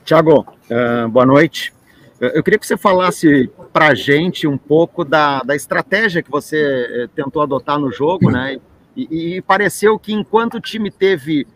Tiago, boa noite. Eu queria que você falasse para a gente um pouco da estratégia que você tentou adotar no jogo, né? E pareceu que enquanto o time teve,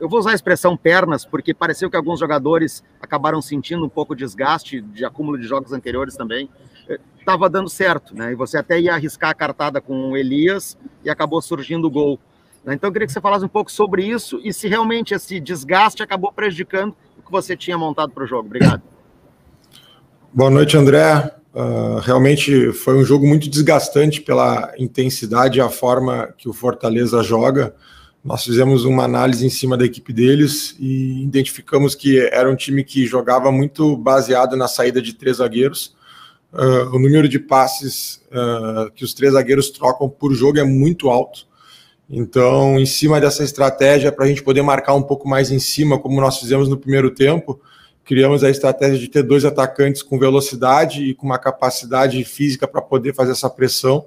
eu vou usar a expressão pernas, porque pareceu que alguns jogadores acabaram sentindo um pouco de desgaste de acúmulo de jogos anteriores também, estava dando certo, né? E você até ia arriscar a cartada com o Elias e acabou surgindo o gol. Então eu queria que você falasse um pouco sobre isso e se realmente esse desgaste acabou prejudicando o que você tinha montado para o jogo. Obrigado. Boa noite, André. Realmente foi um jogo muito desgastante pela intensidade e a forma que o Fortaleza joga. Nós fizemos uma análise em cima da equipe deles e identificamos que era um time que jogava muito baseado na saída de 3 zagueiros. O número de passes que os 3 zagueiros trocam por jogo é muito alto. Então, em cima dessa estratégia, para a gente poder marcar um pouco mais em cima, como nós fizemos no primeiro tempo, criamos a estratégia de ter 2 atacantes com velocidade e com uma capacidade física para poder fazer essa pressão.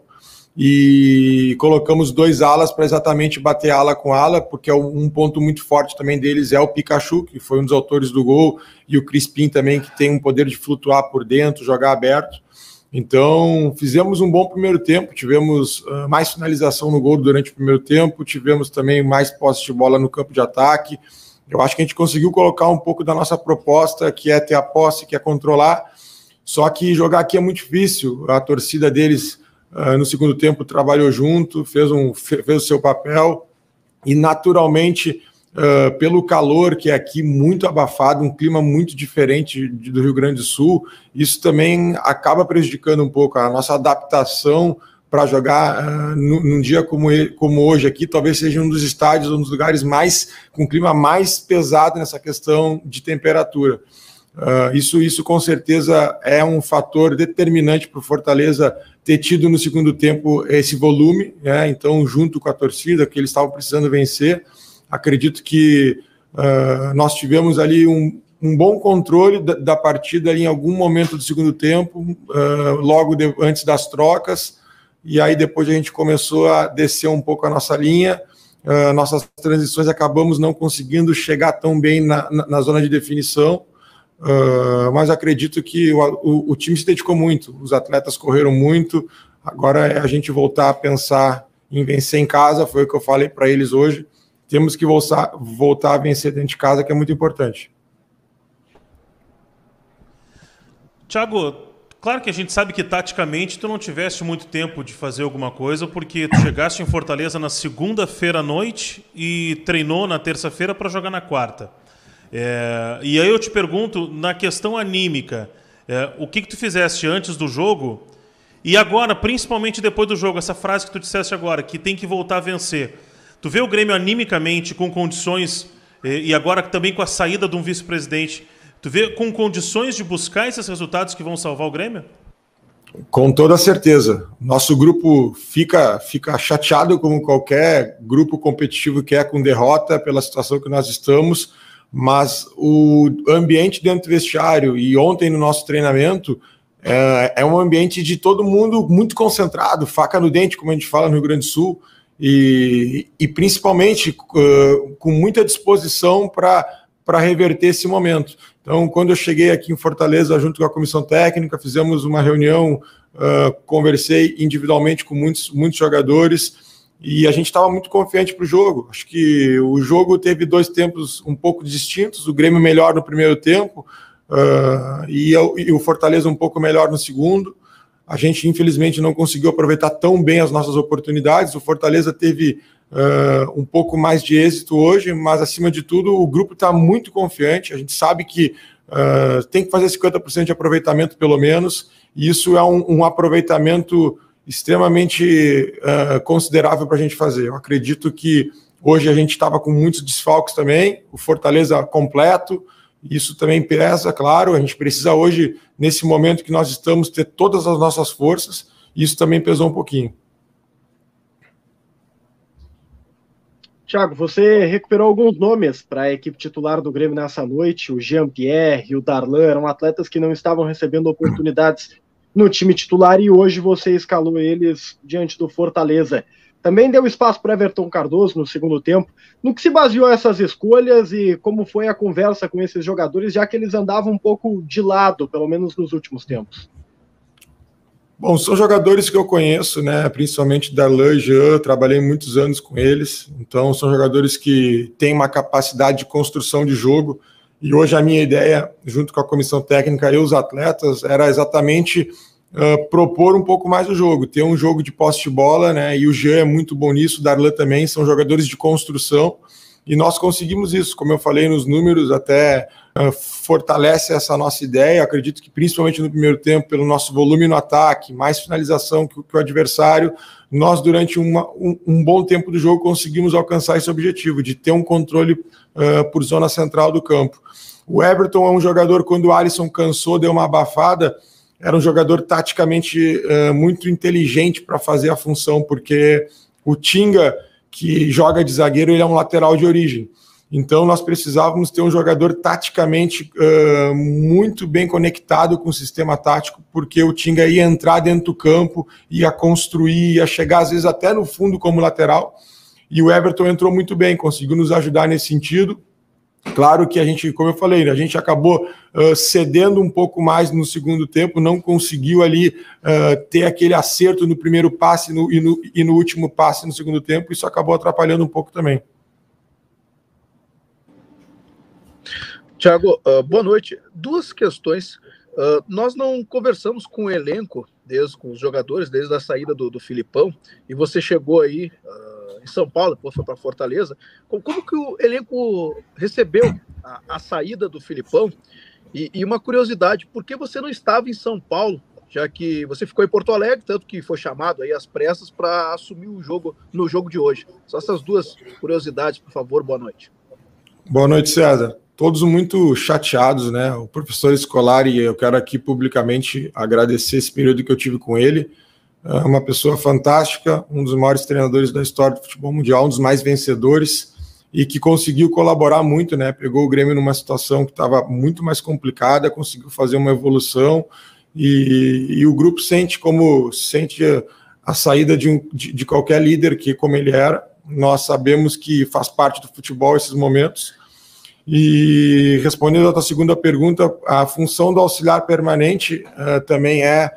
E colocamos 2 alas para exatamente bater ala com ala, porque um ponto muito forte também deles é o Pikachu, que foi um dos autores do gol, e o Crispim também, que tem um poder de flutuar por dentro, jogar aberto. Então, fizemos um bom primeiro tempo, tivemos mais finalização no gol durante o primeiro tempo, tivemos também mais posse de bola no campo de ataque. Eu acho que a gente conseguiu colocar um pouco da nossa proposta, que é ter a posse, que é controlar, só que jogar aqui é muito difícil. A torcida deles, no segundo tempo, trabalhou junto, fez o seu papel, e naturalmente, pelo calor que é aqui muito abafado, um clima muito diferente do Rio Grande do Sul, isso também acaba prejudicando um pouco a nossa adaptação para jogar num dia como hoje aqui. Talvez seja um dos estádios, um dos lugares com clima mais pesado nessa questão de temperatura. Isso com certeza é um fator determinante para o Fortaleza ter tido no segundo tempo esse volume, né? Então, junto com a torcida, que eles estavam precisando vencer, acredito que nós tivemos ali um bom controle da partida ali em algum momento do segundo tempo, logo antes das trocas, e aí depois a gente começou a descer um pouco a nossa linha, nossas transições acabamos não conseguindo chegar tão bem na zona de definição, mas acredito que o time se dedicou muito, os atletas correram muito, agora é a gente voltar a pensar em vencer em casa, foi o que eu falei para eles hoje. Temos que voltar a vencer dentro de casa, que é muito importante. Thiago, claro que a gente sabe que taticamente tu não tiveste muito tempo de fazer alguma coisa, porque tu chegaste em Fortaleza na segunda-feira à noite e treinou na terça-feira para jogar na quarta. E aí eu te pergunto, na questão anímica, o que tu fizeste antes do jogo e agora, principalmente depois do jogo, essa frase que tu disseste agora, que tem que voltar a vencer. Tu vê o Grêmio animicamente com condições, e agora também com a saída de um vice-presidente, tu vê com condições de buscar esses resultados que vão salvar o Grêmio? Com toda certeza. Nosso grupo fica chateado como qualquer grupo competitivo que é com derrota pela situação que nós estamos, mas o ambiente dentro do vestiário e ontem no nosso treinamento é um ambiente de todo mundo muito concentrado, faca no dente, como a gente fala no Rio Grande do Sul, e principalmente com muita disposição para reverter esse momento. Então, quando eu cheguei aqui em Fortaleza, junto com a comissão técnica, fizemos uma reunião, conversei individualmente com muitos jogadores, e a gente estava muito confiante para o jogo. Acho que o jogo teve 2 tempos um pouco distintos, o Grêmio melhor no primeiro tempo, e o Fortaleza um pouco melhor no segundo. A gente, infelizmente, não conseguiu aproveitar tão bem as nossas oportunidades. O Fortaleza teve um pouco mais de êxito hoje, mas, acima de tudo, o grupo está muito confiante. A gente sabe que tem que fazer 50% de aproveitamento, pelo menos, e isso é um aproveitamento extremamente considerável para a gente fazer. Eu acredito que hoje a gente estava com muitos desfalques também, o Fortaleza completo, isso também pesa, claro, a gente precisa hoje, nesse momento que nós estamos, ter todas as nossas forças, e isso também pesou um pouquinho. Thiago, você recuperou alguns nomes para a equipe titular do Grêmio nessa noite, o Jean-Pierre e o Darlan, eram atletas que não estavam recebendo oportunidades no time titular e hoje você escalou eles diante do Fortaleza. também deu espaço para Everton Cardoso no segundo tempo. No que se baseou essas escolhas e como foi a conversa com esses jogadores, já que eles andavam um pouco de lado, pelo menos nos últimos tempos? Bom, são jogadores que eu conheço, né? Principalmente Darlan e Jean, trabalhei muitos anos com eles, então são jogadores que têm uma capacidade de construção de jogo, e hoje a minha ideia, junto com a comissão técnica e os atletas, era exatamente propor um pouco mais o jogo, ter um jogo de posse de bola, né? E o Jean é muito bom nisso, o Darlan também, são jogadores de construção, e nós conseguimos isso, como eu falei nos números, até fortalece essa nossa ideia. Acredito que principalmente no primeiro tempo, pelo nosso volume no ataque, mais finalização que o adversário, nós durante um bom tempo do jogo conseguimos alcançar esse objetivo, de ter um controle por zona central do campo. O Everton é um jogador, quando o Alisson cansou, deu uma abafada, era um jogador taticamente muito inteligente para fazer a função, porque o Tinga, que joga de zagueiro, ele é um lateral de origem. Então nós precisávamos ter um jogador taticamente muito bem conectado com o sistema tático, porque o Tinga ia entrar dentro do campo, ia construir, ia chegar às vezes até no fundo como lateral, e o Everton entrou muito bem, conseguiu nos ajudar nesse sentido. Claro que a gente, como eu falei, a gente acabou cedendo um pouco mais no segundo tempo, não conseguiu ali ter aquele acerto no primeiro passe e no último passe no segundo tempo, isso acabou atrapalhando um pouco também. Thiago, boa noite. Duas questões. Nós não conversamos com o elenco, com os jogadores, desde a saída do Filipão, e você chegou aí em São Paulo, depois foi para Fortaleza. Como que o elenco recebeu a saída do Filipão? E uma curiosidade, por que você não estava em São Paulo, já que você ficou em Porto Alegre, tanto que foi chamado aí às pressas para assumir o jogo no jogo de hoje? Só essas duas curiosidades, por favor, boa noite. Boa noite, César. Todos muito chateados, né? O professor Scolari, eu quero aqui publicamente agradecer esse período que eu tive com ele. É uma pessoa fantástica, um dos maiores treinadores da história do futebol mundial, um dos mais vencedores, e que conseguiu colaborar muito, né? Pegou o Grêmio numa situação que estava muito mais complicada, conseguiu fazer uma evolução, e o grupo sente a saída de qualquer líder que, como ele era. Nós sabemos que faz parte do futebol esses momentos. E respondendo a tua segunda pergunta, a função do auxiliar permanente também é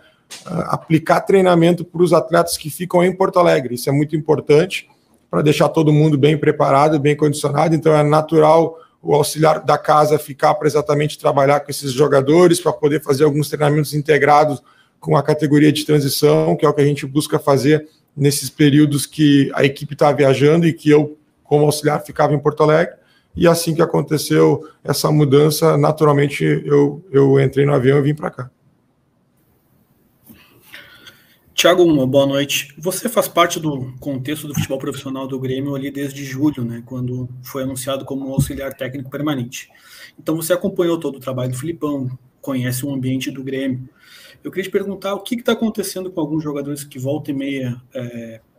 aplicar treinamento para os atletas que ficam em Porto Alegre. Isso é muito importante para deixar todo mundo bem preparado, bem condicionado. Então é natural o auxiliar da casa ficar para exatamente trabalhar com esses jogadores, para poder fazer alguns treinamentos integrados com a categoria de transição, que é o que a gente busca fazer nesses períodos que a equipe está viajando e que eu, como auxiliar, ficava em Porto Alegre. E assim que aconteceu essa mudança, naturalmente eu entrei no avião e vim para cá. Thiago, uma boa noite. Você faz parte do contexto do futebol profissional do Grêmio ali desde julho, né, quando foi anunciado como auxiliar técnico permanente. Então você acompanhou todo o trabalho do Filipão, conhece o ambiente do Grêmio. Eu queria te perguntar o que está acontecendo com alguns jogadores que volta e meia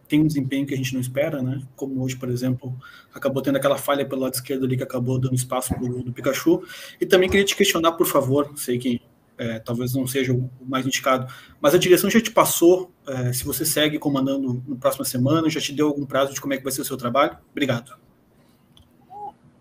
tem um desempenho que a gente não espera, né? Como hoje, por exemplo, acabou tendo aquela falha pelo lado esquerdo ali que acabou dando espaço para o Pikachu. E também queria te questionar, por favor, sei que talvez não seja o mais indicado, mas a direção já te passou, se você segue comandando na próxima semana, já te deu algum prazo de como é que vai ser o seu trabalho? Obrigado.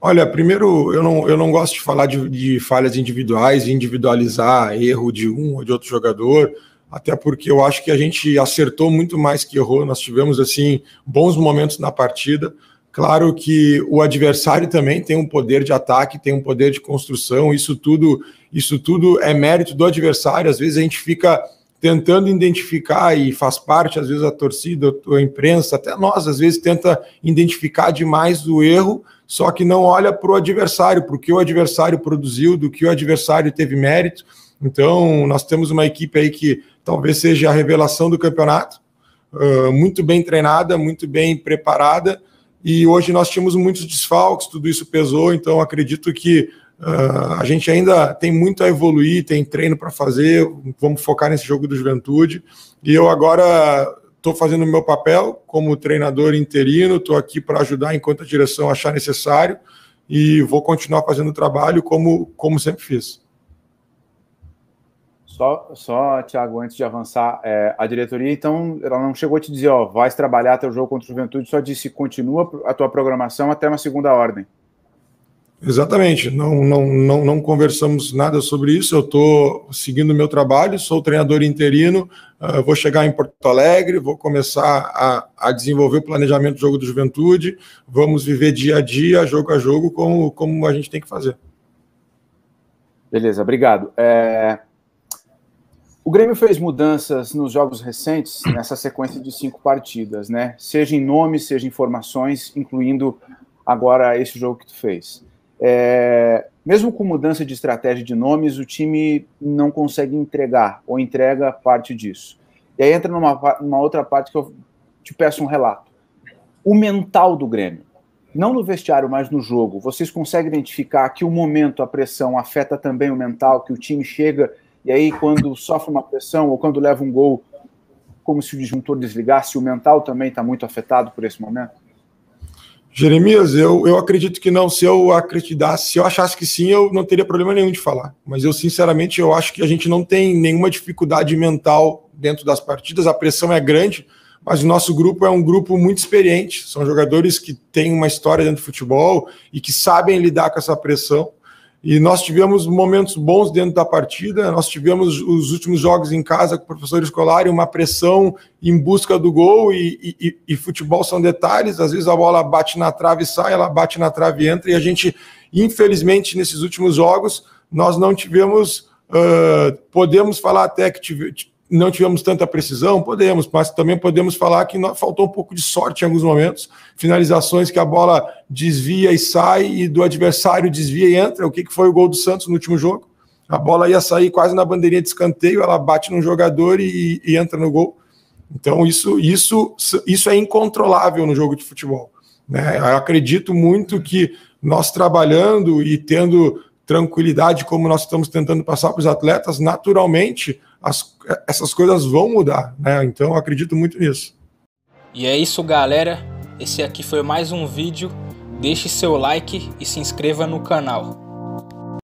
Olha, primeiro, eu não gosto de falar de falhas individuais, de individualizar erro de um ou de outro jogador, até porque eu acho que a gente acertou muito mais que errou. Nós tivemos, assim, bons momentos na partida. Claro que o adversário também tem um poder de ataque, tem um poder de construção, isso tudo é mérito do adversário. Às vezes a gente fica tentando identificar, e faz parte, às vezes, a torcida, a imprensa, até nós, às vezes, tenta identificar demais o erro, só que não olha para o adversário, para o que o adversário produziu, do que o adversário teve mérito. Então, nós temos uma equipe aí que talvez seja a revelação do campeonato, muito bem treinada, muito bem preparada, e hoje nós tínhamos muitos desfalques, tudo isso pesou, então acredito que a gente ainda tem muito a evoluir, tem treino para fazer, vamos focar nesse jogo do Juventude, e eu agora estou fazendo o meu papel como treinador interino, estou aqui para ajudar enquanto a direção achar necessário, e vou continuar fazendo o trabalho como sempre fiz. Só, Thiago, antes de avançar, a diretoria, então, ela não chegou a te dizer, vai trabalhar até o jogo contra o Juventude, só disse continua a tua programação até uma segunda ordem. Exatamente, não conversamos nada sobre isso, eu estou seguindo o meu trabalho, sou treinador interino, vou chegar em Porto Alegre, vou começar a desenvolver o planejamento do jogo do Juventude, vamos viver dia a dia, jogo a jogo, como a gente tem que fazer. Beleza, obrigado. O Grêmio fez mudanças nos jogos recentes, nessa sequência de 5 partidas, né? Seja em nomes, seja em formações, incluindo agora esse jogo que tu fez. Mesmo com mudança de estratégia de nomes, o time não consegue entregar, ou entrega parte disso. E aí entra numa outra parte que eu te peço um relato. O mental do Grêmio, não no vestiário, mas no jogo, vocês conseguem identificar que o momento, a pressão, afeta também o mental, que o time chega, e aí quando sofre uma pressão, ou quando leva um gol, como se o disjuntor desligasse, o mental também está muito afetado por esse momento? Jeremias, eu acredito que não. Se eu achasse que sim, eu não teria problema nenhum de falar. Mas eu, sinceramente, eu acho que a gente não tem nenhuma dificuldade mental dentro das partidas. A pressão é grande, mas o nosso grupo é um grupo muito experiente. São jogadores que têm uma história dentro do futebol e que sabem lidar com essa pressão. E nós tivemos momentos bons dentro da partida, nós tivemos os últimos jogos em casa com o professor escolar e uma pressão em busca do gol, e futebol são detalhes, às vezes a bola bate na trave e sai, ela bate na trave e entra, e a gente, infelizmente, nesses últimos jogos, nós não tivemos, podemos falar até que não tivemos tanta precisão, mas também podemos falar que faltou um pouco de sorte em alguns momentos, finalizações que a bola desvia e sai, e do adversário desvia e entra. O que foi o gol do Santos no último jogo? A bola ia sair quase na bandeirinha de escanteio, ela bate num jogador e entra no gol. Então isso é incontrolável no jogo de futebol, né? Eu acredito muito que nós trabalhando e tendo tranquilidade, como nós estamos tentando passar para os atletas, naturalmente essas coisas vão mudar, né? Então eu acredito muito nisso. E é isso, galera. Esse aqui foi mais um vídeo. Deixe seu like e se inscreva no canal.